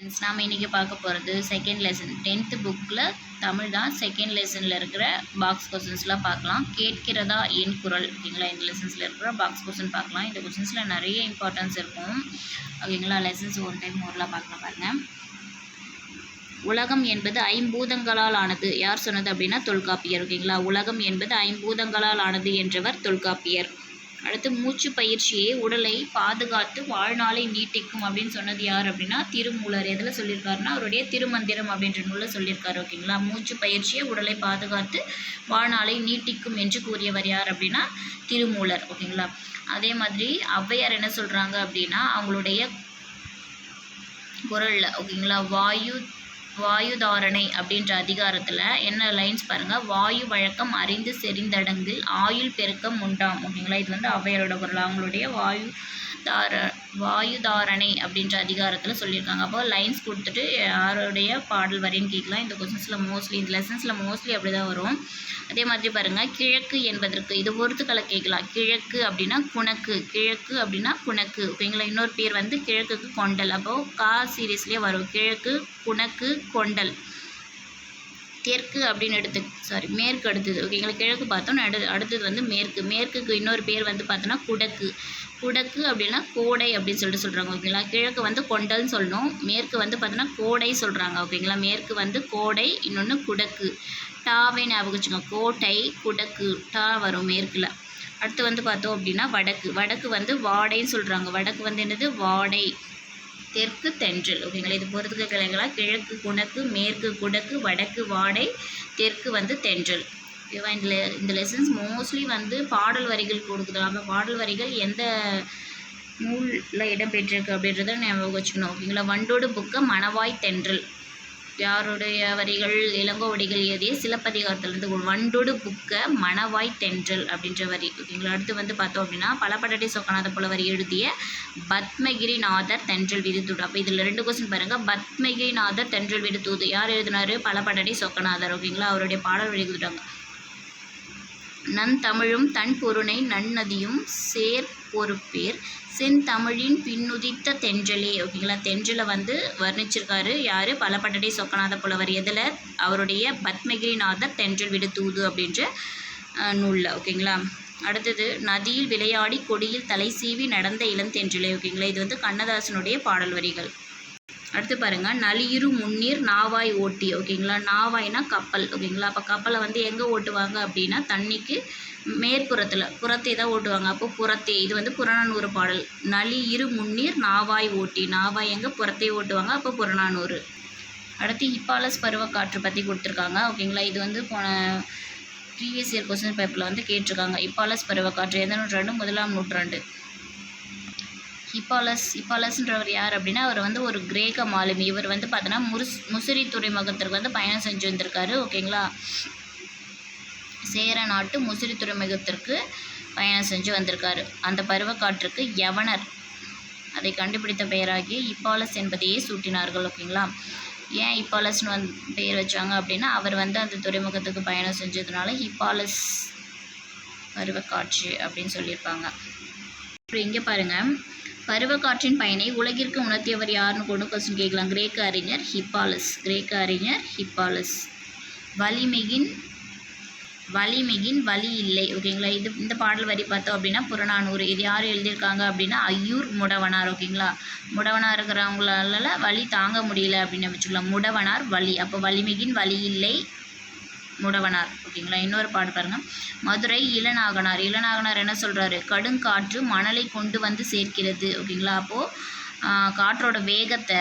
நாம் இன்றைக்கி பார்க்க போகிறது செகண்ட் லெசன் 10th புக்கில் தமிழ் தான். செகண்ட் லெசனில் இருக்கிற பாக்ஸ் கொஸ்டின்ஸ்லாம் பார்க்கலாம். கேட்கிறதா என் குரல் ஓகேங்களா. இந்த லெசன்ஸில் இருக்கிற பாக்ஸ் கொஸ்டின் பார்க்கலாம். இந்த கொஸ்டின்ஸில் நிறைய இம்பார்ட்டன்ஸ் இருக்கும் ஓகேங்களா. லெசன்ஸ் ஒரு டைம் ஊரில் பார்க்கலாம் பாருங்கள். உலகம் என்பது ஐம்பூதங்களால் ஆனது. யார் சொன்னது அப்படின்னா தொல்காப்பியர் ஓகேங்களா. உலகம் என்பது ஐம்பூதங்களால் ஆனது என்றவர் தொல்காப்பியர். அடுத்து மூச்சு பயிற்சியே உடலை பாதுகாத்து வாழ்நாளை நீட்டிக்கும் அப்படின்னு சொன்னது யார் அப்படின்னா திருமூலர். எதில் சொல்லியிருக்காருன்னா அவருடைய திருமந்திரம் அப்படின்ற நூலில் சொல்லியிருக்காரு ஓகேங்களா. மூச்சு பயிற்சியே உடலை பாதுகாத்து வாழ்நாளை நீட்டிக்கும் என்று கூறியவர் யார் அப்படின்னா திருமூலர் ஓகேங்களா. அதே மாதிரி ஔவையார் என்ன சொல்கிறாங்க அப்படின்னா அவங்களுடைய குரலில் ஓகேங்களா வாயுதாரணை அப்படின்ற அதிகாரத்தில் என்ன லைன்ஸ் பாருங்கள். வாயு வழக்கம் அறிந்து செறிந்தடங்கில் ஆயுள் பெருக்கம் உண்டாம் ஓகேங்களா. இது வந்து ஔவையாரோட குரல். அவங்களுடைய வாயுதாரணை அப்படின்ற அதிகாரத்தில் சொல்லியிருக்காங்க. அப்போ லைன்ஸ் கொடுத்துட்டு யாருடைய பாடல் வரைன்னு கேட்கலாம். இந்த கொஸ்டின்ஸில் மோஸ்ட்லி இந்த லெசன்ஸில் மோஸ்ட்லி அப்படி தான் வரும். அதே மாதிரி பாருங்கள், கிழக்கு என்பதற்கு இது பொறுத்துக்களை கேட்கலாம். கிழக்கு அப்படின்னா குணக்கு, கிழக்கு அப்படின்னா குணக்கு ஓகேங்களா. இன்னொரு பேர் வந்து கிழக்குக்கு கொண்டல். அப்போது கா சீரீஸ்லேயே வரும் கிழக்கு குணக்கு கொண்டல். தெற்கு அப்படின்னு மேற்கு அடுத்தது ஓகேங்களா. கிழக்கு பார்த்தோம், அடுத்தது வந்து மேற்கு. மேற்குக்கு இன்னொரு பேர் வந்து பார்த்தோன்னா குடக்கு. குடக்கு அப்படின்னா கோடை அப்படின்னு சொல்கிறாங்க ஓகேங்களா. கிழக்கு வந்து கொண்டல்னு சொல்லணும், மேற்கு வந்து பார்த்தோன்னா கோடை சொல்கிறாங்க ஓகேங்களா. மேற்கு வந்து கோடை, இன்னொன்று குடக்கு. டாவை ஞாபகம் வச்சுக்கோங்க. கோட்டை குடக்கு டா வரும் மேற்கில். அடுத்து வந்து பார்த்தோம் அப்படின்னா வடக்கு. வடக்கு வந்து வாடைன்னு சொல்கிறாங்க. வடக்கு வந்து என்னது வாடை. தெற்கு தென்றல் ஓகேங்களா. இது பொறுத்துக்க கிளைங்களா. கிழக்கு குணக்கு, மேற்கு குடக்கு, வடக்கு வாடை, தெற்கு வந்து தென்றல் ஓகேவா. இந்த லெசன்ஸ் மோஸ்ட்லி வந்து பாடல் வரிகள் கொடுக்குறாங்க. பாடல் வரிகள் எந்த நூலில் இடம்பெற்றிருக்கு அப்படின்றத ஞாபகம் வச்சுக்கணும் ஓகேங்களா. வண்டோடு புக்க மணவாய் தென்றல் யாருடைய வரிகள்? இளங்கோவடிகள் எழுதிய சிலப்பதிகாரத்திலிருந்து. வண்டோடு புக்க மணவாய் தென்றல் அப்படின்ற வரி ஓகேங்களா. அடுத்து வந்து பார்த்தோம் அப்படின்னா பலபடடி சொக்கநாத புலவர் எழுதிய பத்மகிரிநாதர் தென்றல் விடுதூது. அப்போ இதில் 2 கொஸ்டின் பாருங்கள். பத்மகிரிநாதர் தென்றல் விடுதூது யார் எழுதினார்? பலபடடி சொக்கநாதர் ஓகேங்களா. அவருடைய பாடல் வரி கொடுத்துட்டாங்க. நன் தமிழும் தன் பொருணை நன்னதியும் சேர் பொறுப்பேர் செந்தமிழின் பின்னுதித்த தென்றலே ஓகேங்களா. தென்றலை வந்து வர்ணிச்சிருக்காரு யார்? பலபடடி சொக்கநாத புலவர். எதில்? அவருடைய பத்மகிரிநாதர் தென்றல் விடுதூது அப்படின்ற நூலில் ஓகேங்களா. அடுத்தது நதியில் விளையாடி கொடியில் தலை சீவி நடந்த இளந்தென்றலே ஓகேங்களா. இது வந்து கண்ணதாசனுடைய பாடல் வரிகள். அடுத்து பாருங்கள், நளியிரு முன்னீர் நாவாய் ஓட்டி ஓகேங்களா. நாவாய்னா கப்பல் ஓகேங்களா. அப்போ கப்பலை வந்து எங்கே ஓட்டுவாங்க அப்படின்னா தண்ணிக்கு புறத்தே தான் ஓட்டுவாங்க. அப்போ புறத்தே இது வந்து புறநானூறு பாடல். நளியிரு முன்னீர் நாவாய் ஓட்டி. நாவாய் எங்கே? புறத்தே ஓட்டுவாங்க. அப்போ புறநானூறு. அடுத்து ஹிப்பாலஸ் பருவக்காற்று பற்றி கொடுத்துருக்காங்க ஓகேங்களா. இது வந்து போன ப்ரீவியஸ் இயர் கொஸ்டின் பேப்பரில் வந்து கேட்டிருக்காங்க. ஹிப்பாலஸ் பருவக்காற்று எந்த நூற்றாண்டு? 1ஆம் நூற்றாண்டு. ஹிப்பாலஸ்ன்றவர் யார் அப்படின்னா அவர் வந்து ஒரு கிரேக்க மாலுமி. இவர் வந்து பார்த்தோன்னா முசிறி துறைமுகத்திற்கு வந்து பயணம் செஞ்சு வந்திருக்காரு ஓகேங்களா. சேர நாட்டு முசிறி துறைமுகத்திற்கு பயணம் செஞ்சு வந்திருக்காரு. அந்த பருவக்காற்றுக்கு யவனர் அதை கண்டுபிடித்த பெயராகிய ஹிப்பாலஸ் என்பதையே சூட்டினார்கள் ஓகேங்களா. ஏன் ஹிப்பாலஸ்னு பெயர் வச்சாங்க அப்படின்னா அவர் வந்து அந்த துறைமுகத்துக்கு பயணம் செஞ்சதுனால ஹிப்பாலஸ் பருவக்காற்று அப்படின்னு சொல்லியிருப்பாங்க. அப்புறம் இங்கே பாருங்கள், பருவக்காற்றின் பயனை உலகிற்கு உணர்த்தியவர் யாருன்னு கொண்டு கொஸ்டின் கேட்கலாம். கிரேக்க அறிஞர் ஹிப்பாலஸ். வலிமிகின் வலி இல்லை ஓகேங்களா. இந்த பாடல் வரி பார்த்தோம் அப்படின்னா புறநானூறு. இது யார் எழுதியிருக்காங்க அப்படின்னா ஐயூர் முடவனார் ஓகேங்களா. முடவனார் இருக்கிறவங்களால வலி தாங்க முடியல அப்படின்னு வச்சுக்கலாம். முடவனார் வலி. அப்போ வலிமிகின் வலி இல்லை முடவனார் ஓகேங்களா. இன்னொரு பாடு பாருங்கள், மதுரை இளநாகனார். இளநாகனார் என்ன சொல்கிறாரு? கடுங்காற்று மணலை கொண்டு வந்து சேர்க்கிறது ஓகேங்களா. அப்போது காற்றோட வேகத்தை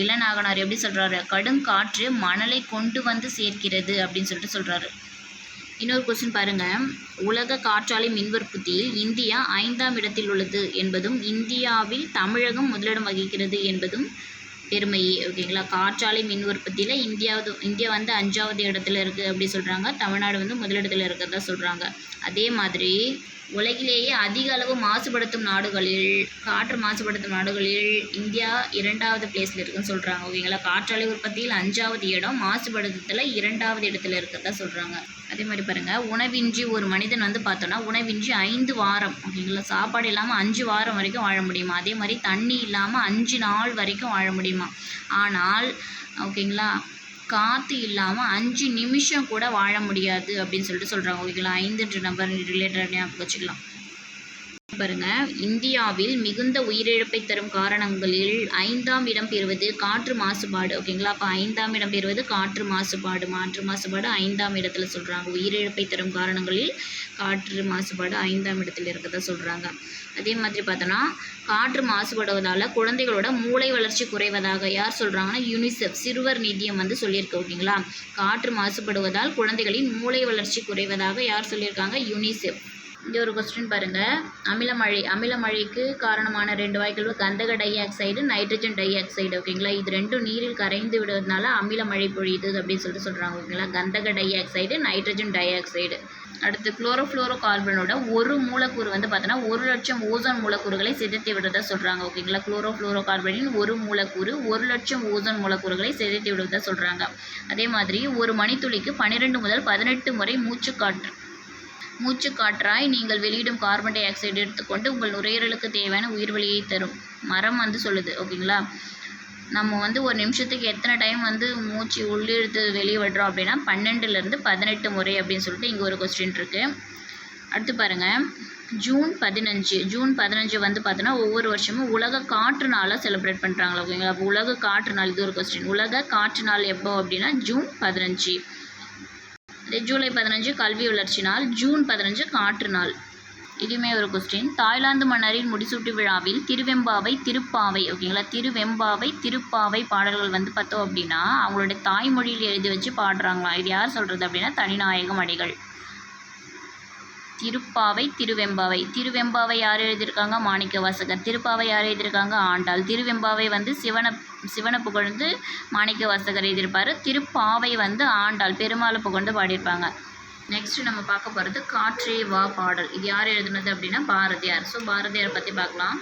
இளநாகனார் எப்படி சொல்கிறாரு? கடுங்காற்று மணலை கொண்டு வந்து சேர்க்கிறது அப்படின்னு சொல்லிட்டு சொல்கிறாரு. இன்னொரு கொஸ்டின் பாருங்கள், உலக காற்றாலை மின் உற்பத்தியில் இந்தியா 5ஆம் இடத்தில் உள்ளது என்பதும் இந்தியாவில் தமிழகம் முதலிடம் வகிக்கிறது என்பதும் பெருமையே ஓகேங்களா. காற்றாலை மின் உற்பத்தியில் இந்தியா வந்து 5ஆவது இடத்துல இருக்குது அப்படி சொல்கிறாங்க. தமிழ்நாடு வந்து முதலிடத்தில் இருக்கிறதா சொல்கிறாங்க. அதே மாதிரி உலகிலேயே அதிக அளவு காற்று மாசுபடுத்தும் நாடுகளில் இந்தியா 2ஆவது பிளேஸில் இருக்குதுன்னு சொல்கிறாங்க ஓகேங்களா. காற்றாலை உற்பத்தியில் 5ஆவது இடம், மாசுபடுத்தத்தில் 2ஆவது இடத்துல இருக்கிறதா சொல்கிறாங்க. அதே மாதிரி பாருங்கள், உணவின்றி ஒரு மனிதன் வந்து பார்த்தோன்னா உணவின்றி 5 வாரம், ஓகேங்களா, சாப்பாடு இல்லாமல் 5 வாரம் வரைக்கும் வாழ முடியுமா. அதே மாதிரி தண்ணி இல்லாமல் 5 நாள் வரைக்கும் வாழ முடியுமா. ஆனால் ஓகேங்களா, காற்று இல்லாமல் 5 நிமிஷம் கூட வாழ முடியாது அப்படின்னு சொல்லிட்டு சொல்கிறாங்க, ஓகேங்களா. 5 நம்பர் ரிலேட்டட் ஞாபகம் வச்சுக்கலாம். பாருங்க, இந்தியாவில் மிகுந்த உயிரிழப்பை தரும் காரணங்களில் 5ஆம் இடம் பெறுவது காற்று மாசுபாடு, ஓகேங்களா. அப்போ 5ஆம் இடம் பெறுவது காற்று மாசுபாடு. மாசுபாடு 5ஆம் இடத்துல சொல்கிறாங்க. உயிரிழப்பை தரும் காரணங்களில் காற்று மாசுபாடு 5ஆம் இடத்துல இருக்கதா சொல்கிறாங்க. அதே மாதிரி பார்த்தோன்னா, காற்று மாசுபடுவதால் குழந்தைகளோட மூளை வளர்ச்சி குறைவதாக யார் சொல்கிறாங்கன்னா யூனிசெஃப் சிறுவர் நிதியம் வந்து சொல்லியிருக்கு, ஓகேங்களா. காற்று மாசுபடுவதால் குழந்தைகளின் மூளை வளர்ச்சி குறைவதாக யார் சொல்லியிருக்காங்க, யூனிசெஃப். இங்கே ஒரு கொஸ்டின் பாருங்கள், அமிலமழைக்கு காரணமான 2 வாயுக்கள் கந்தக di oxide, nitrogen di oxide, ஓகேங்களா. இது ரெண்டும் நீரில் கரைந்து விடுவதனால அமிலமழை பொழியுது அப்படின்னு சொல்லிட்டு சொல்கிறாங்க, ஓகேங்களா. கந்தக di oxide, nitrogen di oxide. அடுத்து குளோரோஃப்ளோரோ கார்பனோட ஒரு மூலக்கூறு வந்து பார்த்தோன்னா 1,00,000 ஓசோன் மூலக்கூறுகளை சிதைத்து விடுவதாக சொல்கிறாங்க, ஓகேங்களா. குளோரோஃப்ளோரோ கார்பனின் ஒரு மூலக்கூறு 1,00,000 ஓசோன் மூலக்கூறுகளை சிதைத்து விடுவதாக சொல்கிறாங்க. அதே மாதிரி ஒரு மணித்துளிக்கு 12 முதல் 18 முறை மூச்சுக்காற்றாய் நீங்கள் வெளியிடும் கார்பன் டை ஆக்சைடு எடுத்துக்கொண்டு உங்கள் நுரையீரலுக்கு தேவையான உயிர்வளியை தரும். மரம் வந்து சொல்லுது, ஓகேங்களா. நம்ம வந்து ஒரு நிமிஷத்துக்கு எத்தனை டைம் வந்து மூச்சு உள்ளிழுத்து வெளியே விடுறோம் அப்படின்னா 12லேருந்து 18 முறை அப்படின்னு சொல்லிட்டு இங்கே ஒரு கொஸ்டின் இருக்குது. அடுத்து பாருங்கள், ஜூன் 15 வந்து பார்த்தோன்னா ஒவ்வொரு வருஷமும் உலக காற்று நாளாக செலிப்ரேட் பண்ணுறாங்களா, ஓகேங்களா. அப்போ உலக காற்று நாள், இது ஒரு கொஸ்டின். உலக காற்று நாள் எப்போ அப்படின்னா ஜூன் 15. ஜூலை 15 கல்வி வளர்ச்சி நாள், ஜூன் 15 காற்று நாள். இதுவுமே ஒரு கொஸ்டின். தாய்லாந்து மன்னரின் முடிசூட்டு விழாவில் திருப்பாவை, ஓகேங்களா. திருப்பாவை பாடல்கள் வந்து பார்த்தோம் அப்படின்னா அவங்களுடைய தாய்மொழியில் எழுதி வச்சு பாடுறாங்களாம். இது யார் சொல்கிறது அப்படின்னா தனிநாயகம் அடிகள். திருவெம்பாவை யார் எழுதியிருக்காங்க, மாணிக்கவாசகர். திருப்பாவை யார் எழுதியிருக்காங்க, ஆண்டாள். திருவெம்பாவை வந்து சிவனை புகழ்ந்து மாணிக்கவாசகர் எழுதியிருப்பார். திருப்பாவை வந்து ஆண்டாள் பெருமாளை புகழ்ந்து பாடியிருப்பாங்க. நெக்ஸ்ட் நம்ம பார்க்க போகிறது காற்றே வா பாடல். இது யார் எழுதுனது அப்படின்னா பாரதியார். ஸோ பாரதியார் பற்றி பார்க்கலாம்.